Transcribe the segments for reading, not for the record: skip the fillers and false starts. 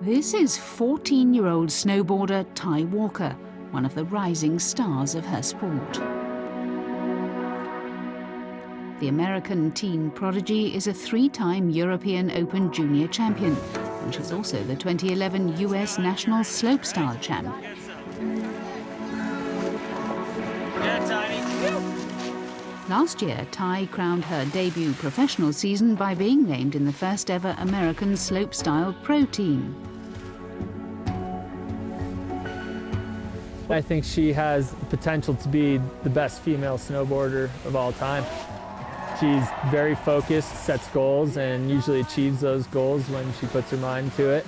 This is 14-year-old snowboarder Ty Walker, one of the rising stars of her sport. The American teen prodigy is a three-time European Open junior champion, and she's also the 2011 US National Slopestyle champ. Last year, Ty crowned her debut professional season by being named in the first ever American Slopestyle Pro Team. I think she has potential to be the best female snowboarder of all time. She's very focused, sets goals, and usually achieves those goals when she puts her mind to it.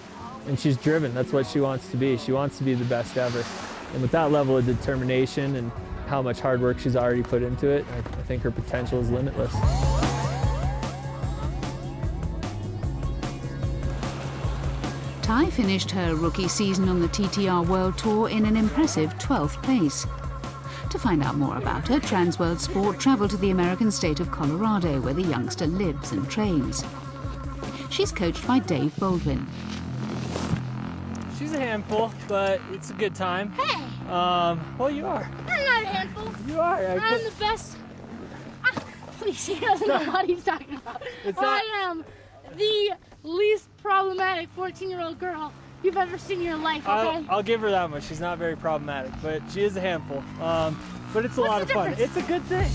And she's driven, that's what she wants to be. She wants to be the best ever. And with that level of determination and how much hard work she's already put into it, I think her potential is limitless. Ty finished her rookie season on the TTR World Tour in an impressive 12th place. To find out more about her, Transworld Sport travelled to the American state of Colorado, where the youngster lives and trains. She's coached by Dave Baldwin. She's a handful, but it's a good time. Hey! Well, you are. I'm not a handful. You are. I'm the best. Please, he doesn't know what he's talking about. I am the least problematic 14-year-old girl you've ever seen in your life, okay? I'll give her that much. She's not very problematic, but she is a handful. But it's a lot of fun. It's a good thing.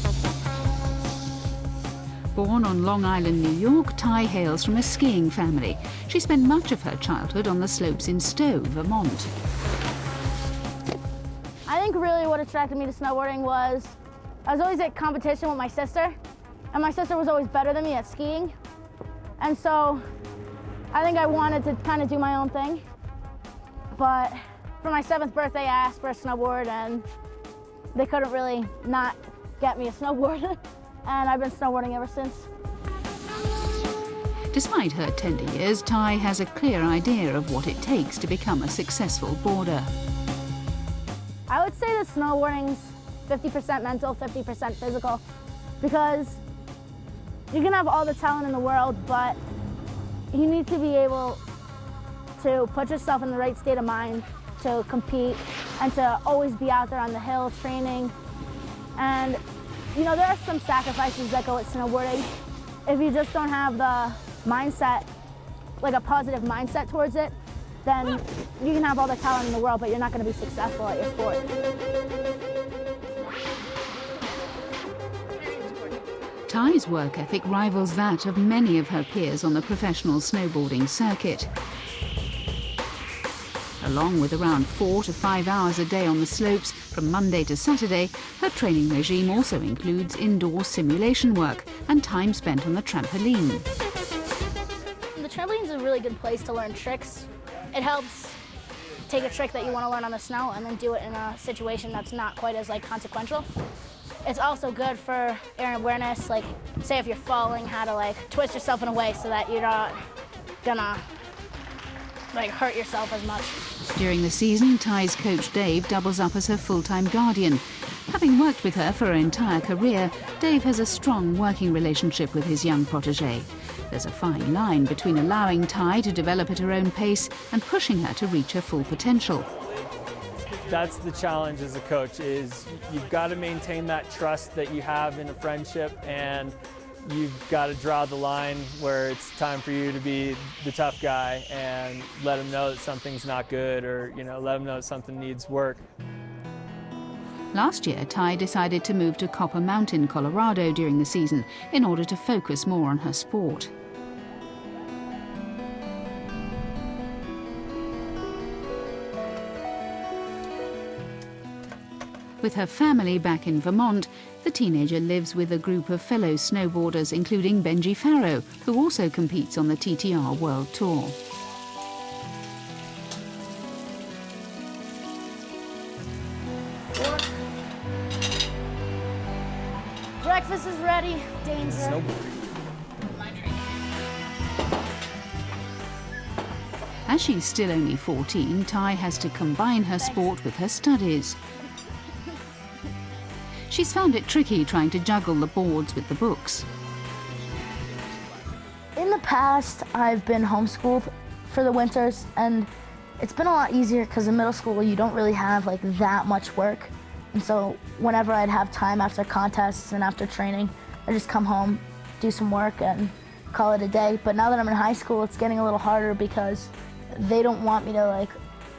Born on Long Island, New York, Ty hails from a skiing family. She spent much of her childhood on the slopes in Stowe, Vermont. I think really what attracted me to snowboarding was I was always at competition with my sister, and my sister was always better than me at skiing. And so I think I wanted to kind of do my own thing. But for my 7th birthday, I asked for a snowboard, and they couldn't really not get me a snowboard. And I've been snowboarding ever since. Despite her tender years, Ty has a clear idea of what it takes to become a successful boarder. I would say that snowboarding's 50% mental, 50% physical, because you can have all the talent in the world, but you need to be able to put yourself in the right state of mind to compete and to always be out there on the hill training. And you know, there are some sacrifices that go with snowboarding. If you just don't have the mindset, like a positive mindset towards it, then you can have all the talent in the world, but you're not going to be successful at your sport. Ty's work ethic rivals that of many of her peers on the professional snowboarding circuit. Along with around 4 to 5 hours a day on the slopes from Monday to Saturday, her training regime also includes indoor simulation work and time spent on the trampoline. The trampoline is a really good place to learn tricks. It helps take a trick that you want to learn on the snow and then do it in a situation that's not quite as consequential. It's also good for air awareness, like say if you're falling, how to twist yourself in a way so that you're not gonna hurt yourself as much. During the season, Ty's coach Dave doubles up as her full-time guardian. Having worked with her for her entire career, Dave has a strong working relationship with his young protégé. There's a fine line between allowing Ty to develop at her own pace and pushing her to reach her full potential. That's the challenge as a coach, is you've got to maintain that trust that you have in a friendship, and you've got to draw the line where it's time for you to be the tough guy and let him know that something's not good, or let him know that something needs work. Last year, Ty decided to move to Copper Mountain, Colorado during the season in order to focus more on her sport. With her family back in Vermont, the teenager lives with a group of fellow snowboarders, including Benji Farrow, who also competes on the TTR World Tour. Breakfast is ready. Danger. Snowboarding. As she's still only 14, Ty has to combine her sport with her studies. She's found it tricky trying to juggle the boards with the books. In the past, I've been homeschooled for the winters, and it's been a lot easier because in middle school you don't really have like that much work. And so whenever I'd have time after contests and after training, I just come home, do some work, and call it a day. But now that I'm in high school, it's getting a little harder because they don't want me to like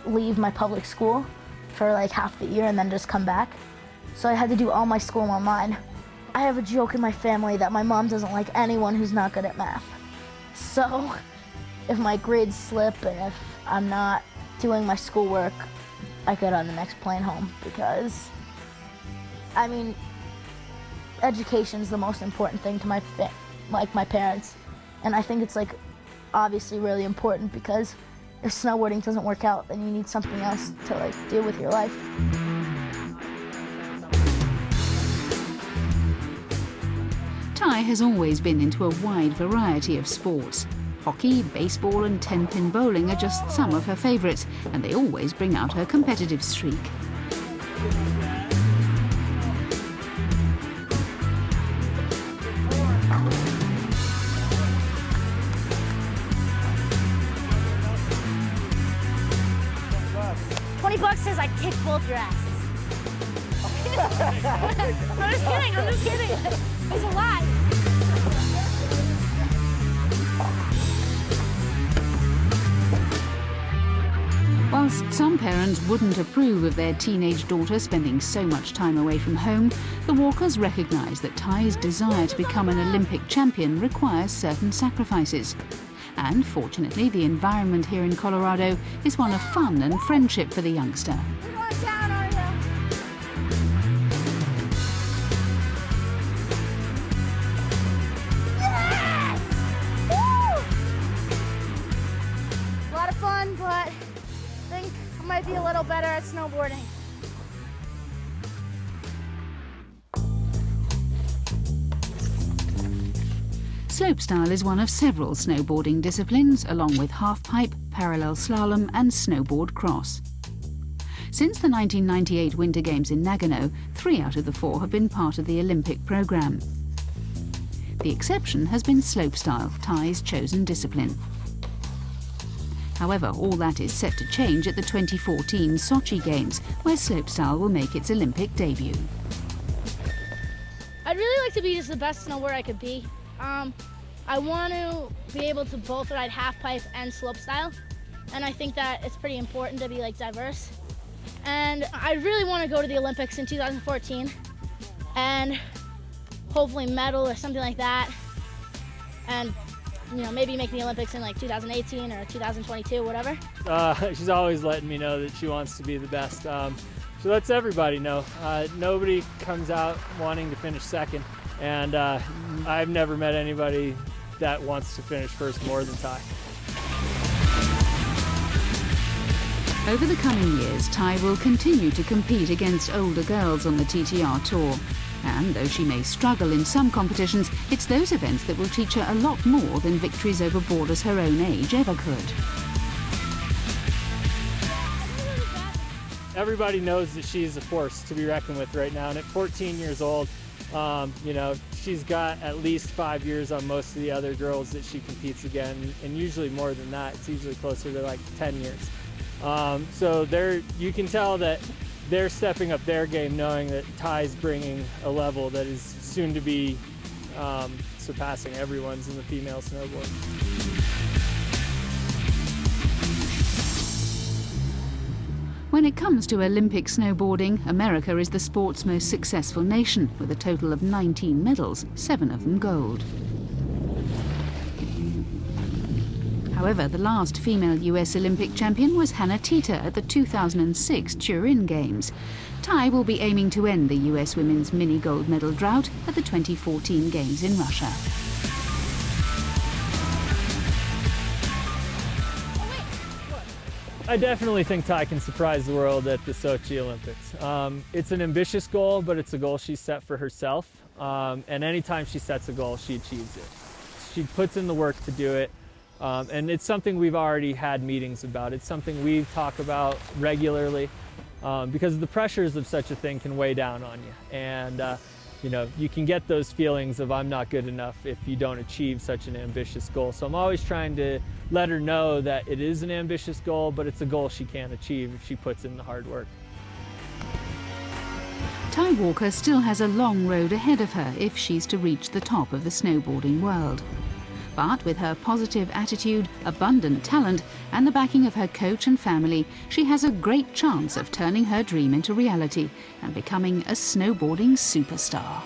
leave my public school for like half the year and then just come back. So I had to do all my school online. I have a joke in my family that my mom doesn't like anyone who's not good at math. So if my grades slip and if I'm not doing my schoolwork, I get on the next plane home because, I mean, education's the most important thing to my parents. And I think it's like obviously really important because if snowboarding doesn't work out, then you need something else to like deal with your life. Ty has always been into a wide variety of sports. Hockey, baseball and 10-pin bowling are just some of her favourites, and they always bring out her competitive streak. $20 says I kick both your asses. I'm just kidding. It's a lie. Whilst some parents wouldn't approve of their teenage daughter spending so much time away from home, the Walkers recognise that Ty's desire to become an Olympic champion requires certain sacrifices. And fortunately, the environment here in Colorado is one of fun and friendship for the youngster. You're going down, are you? Yes! Woo! A lot of fun, but I think I might be a little better at snowboarding. Slopestyle is one of several snowboarding disciplines, along with halfpipe, parallel slalom and snowboard cross. Since the 1998 Winter Games in Nagano, 3 out of the 4 have been part of the Olympic programme. The exception has been slopestyle, Ty's chosen discipline. However, all that is set to change at the 2014 Sochi Games, where slopestyle will make its Olympic debut. I'd really like to be just the best snowboarder I could be. I want to be able to both ride halfpipe and slopestyle, and I think that it's pretty important to be like diverse. And I really want to go to the Olympics in 2014 and hopefully medal or something like that, and maybe make the Olympics in like 2018 or 2022, whatever. She's always letting me know that she wants to be the best. She lets everybody know. Nobody comes out wanting to finish second. And I've never met anybody that wants to finish first more than Ty. Over the coming years, Ty will continue to compete against older girls on the TTR Tour. And though she may struggle in some competitions, it's those events that will teach her a lot more than victories over boarders her own age ever could. Everybody knows that she's a force to be reckoned with right now, and at 14 years old, she's got at least 5 years on most of the other girls that she competes against, and usually more than that. It's usually closer to like 10 years. So you can tell that they're stepping up their game, knowing that Ty's bringing a level that is soon to be surpassing everyone's in the female snowboard. When it comes to Olympic snowboarding, America is the sport's most successful nation, with a total of 19 medals, 7 of them gold. However, the last female US Olympic champion was Hannah Tita at the 2006 Turin Games. Ty will be aiming to end the US women's mini gold medal drought at the 2014 Games in Russia. I definitely think Ty can surprise the world at the Sochi Olympics. It's an ambitious goal, but it's a goal she set for herself. And anytime she sets a goal, she achieves it. She puts in the work to do it. And it's something we've already had meetings about. It's something we talk about regularly because the pressures of such a thing can weigh down on you. And you know, you can get those feelings of I'm not good enough if you don't achieve such an ambitious goal. So I'm always trying to let her know that it is an ambitious goal, but it's a goal she can achieve if she puts in the hard work. Ty Walker still has a long road ahead of her if she's to reach the top of the snowboarding world. But with her positive attitude, abundant talent, and the backing of her coach and family, she has a great chance of turning her dream into reality and becoming a snowboarding superstar.